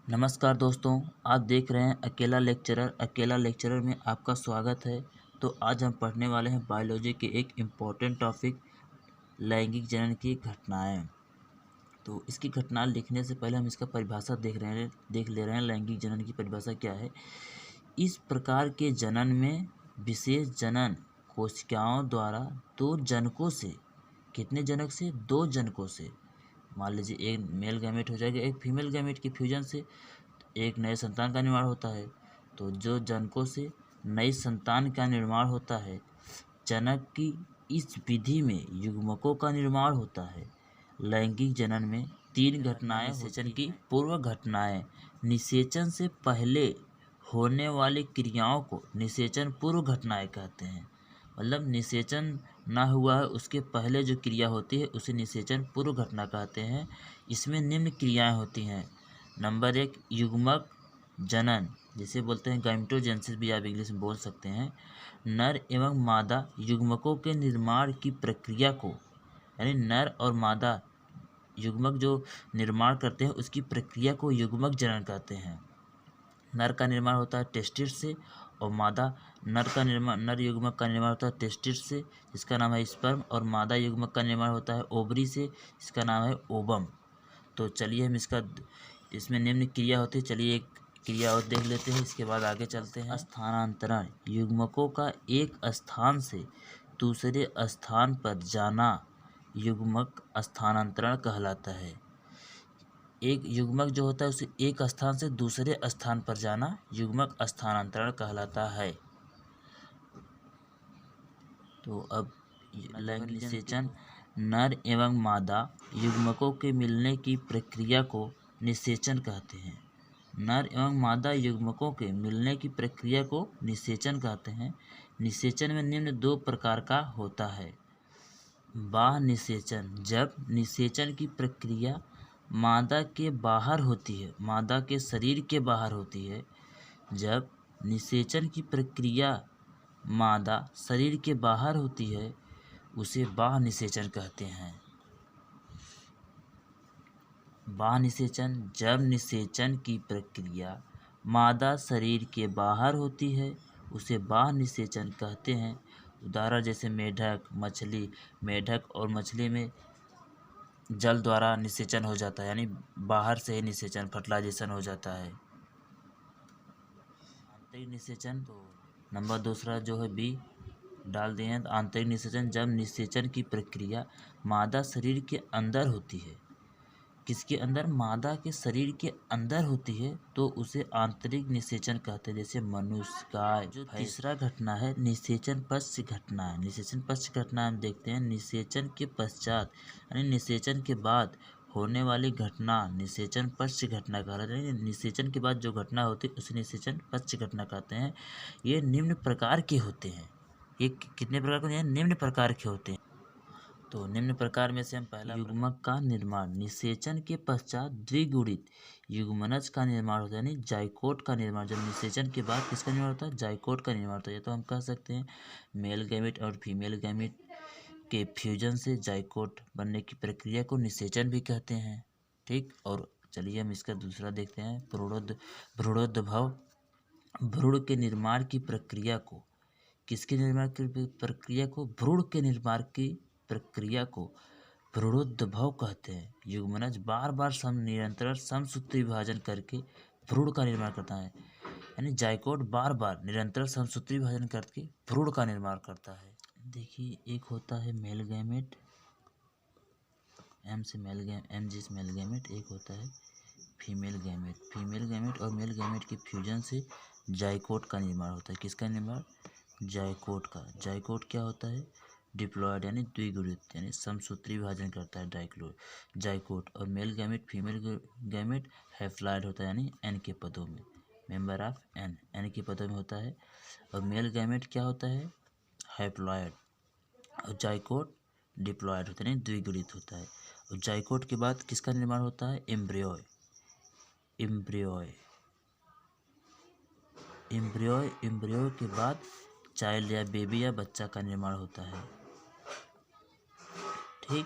नमस्कार दोस्तों, आप देख रहे हैं अकेला लेक्चरर में आपका स्वागत है। तो आज हम पढ़ने वाले हैं बायोलॉजी के एक इम्पॉर्टेंट टॉपिक लैंगिक जनन की घटनाएं। तो इसकी घटना लिखने से पहले हम इसका परिभाषा देख ले रहे हैं। लैंगिक जनन की परिभाषा क्या है? इस प्रकार के जनन में विशेष जनन कोशिकाओं द्वारा दो जनकों से, कितने जनक से? दो जनकों से, मान लीजिए एक मेल गैमेट हो जाएगा, एक फीमेल गैमेट के फ्यूजन से एक नए संतान का निर्माण होता है। तो जो जनकों से नई संतान का निर्माण होता है, जनक की इस विधि में युग्मकों का निर्माण होता है। लैंगिक जनन में तीन घटनाएं निषेचन की पूर्व घटनाएं। निषेचन से पहले होने वाली क्रियाओं को निषेचन पूर्व घटनाएं कहते हैं। मतलब निषेचन ना हुआ है उसके पहले जो क्रिया होती है उसे निषेचन पूर्व घटना कहते हैं। इसमें निम्न क्रियाएं होती हैं। नंबर 1, युग्मक जनन, जिसे बोलते हैं गैमेटोजेनेसिस भी आप इंग्लिश में बोल सकते हैं। नर एवं मादा युग्मकों के निर्माण की प्रक्रिया को, यानी नर और मादा युग्मक जो निर्माण करते हैं उसकी प्रक्रिया को युग्मक जनन कहते हैं। नर का निर्माण होता है टेस्टिस से और मादा नर युग्मक का निर्माण होता है टेस्टिस से, जिसका नाम है स्पर्म, और मादा युग्मक का निर्माण होता है ओवरी से, जिसका नाम है ओवम। तो चलिए हम इसमें निम्न क्रिया होती है। चलिए एक क्रिया और देख लेते हैं, इसके बाद आगे चलते हैं। स्थानांतरण, युग्मकों का एक स्थान से दूसरे स्थान पर जाना युग्मक स्थानांतरण कहलाता है। एक युग्मक जो होता है उसे एक स्थान से दूसरे स्थान पर जाना युग्मक स्थानांतरण कहलाता है। तो अब लैंगिक निषेचन, नर एवं मादा युग्मकों के मिलने की प्रक्रिया को निषेचन कहते हैं। नर एवं मादा युग्मकों के मिलने की प्रक्रिया को निषेचन कहते हैं। निषेचन में निम्न दो प्रकार का होता है। बाह्य निषेचन, जब निषेचन की प्रक्रिया मादा के बाहर होती है, मादा के शरीर के बाहर होती है। जब निषेचन की प्रक्रिया मादा शरीर के बाहर होती है उसे बाह्य निषेचन कहते हैं। बाह्य निषेचन, जब निषेचन की प्रक्रिया मादा शरीर के बाहर होती है उसे बाह्य निषेचन कहते हैं। उदाहरण जैसे मेढक और मछली में जल द्वारा निषेचन हो जाता है, यानी बाहर से ही निषेचन, फर्टिलाइजेशन हो जाता है। आंतरिक निषेचन, तो नंबर दूसरा जो है बी डाल दिए हैं। आंतरिक निषेचन, जब निषेचन की प्रक्रिया मादा शरीर के अंदर होती है। किसके अंदर? मादा के शरीर के अंदर होती है तो उसे आंतरिक निषेचन कहते हैं, जैसे मनुष्य, गाय। जो तीसरा घटना है निषेचन पश्च घटना है। निषेचन पश्च घटना हम देखते हैं। निषेचन के पश्चात यानी निषेचन के बाद होने वाली घटना निषेचन पश्च घटना कहलाती है। निषेचन के बाद जो घटना होती है उसे निषेचन पश्च घटना कहते हैं। ये निम्न प्रकार के होते हैं। ये कितने प्रकार के? निम्न प्रकार के होते हैं। तो निम्न प्रकार में से हम पहला, युग्मक का निर्माण। निषेचन के पश्चात द्विगुणित युग्मनज का निर्माण होता है, यानी जाइकोट का निर्माण। जब निषेचन के बाद किसका निर्माण होता है? जाइकोट का निर्माण होता है। तो हम कह सकते हैं मेल गैमेट और फीमेल गैमेट के फ्यूजन से जाइकोट बनने की प्रक्रिया को निषेचन भी कहते हैं। ठीक, और चलिए हम इसका दूसरा देखते हैं, भ्रूणोद्भव। भ्रूण के निर्माण की प्रक्रिया को, किसके निर्माण की प्रक्रिया को? भ्रूण के निर्माण की प्रक्रिया को भ्रूणोद्भव कहते हैं। युग्मनज बार बार निरंतर समसूत्री विभाजन करके भ्रूण का निर्माण करता है, यानी जाइकोट बार बार निरंतर समसूत्री विभाजन करके भ्रूण का निर्माण करता है। देखिए, एक होता है मेल गैमेट, एम जी से मेल गैमेट, एक होता है फीमेल गैमेट। फीमेल गैमेट और मेल गैमेट के फ्यूजन से जाइकोट का निर्माण होता है। किसका निर्माण? जाइकोट का। जाइकोट क्या होता है? डिप्लॉयड यानी द्विगुणित, यानी समसूत्री विभाजन करता है जाइकोट। और male gamete female gamete haploid होता है, यानी एन के पदों में, मेंबर ऑफ एन के पदों में होता है। और मेल गैमेट क्या होता है? हैप्लॉयड। और जाइकोट डिप्लॉयड होता है, यानी द्विगुणित होता है। और जाइकोट के बाद किसका निर्माण होता है? एम्ब्रियोय। एम्ब्रियो के बाद चाइल्ड या बेबी या बच्चा का निर्माण होता है। ठीक।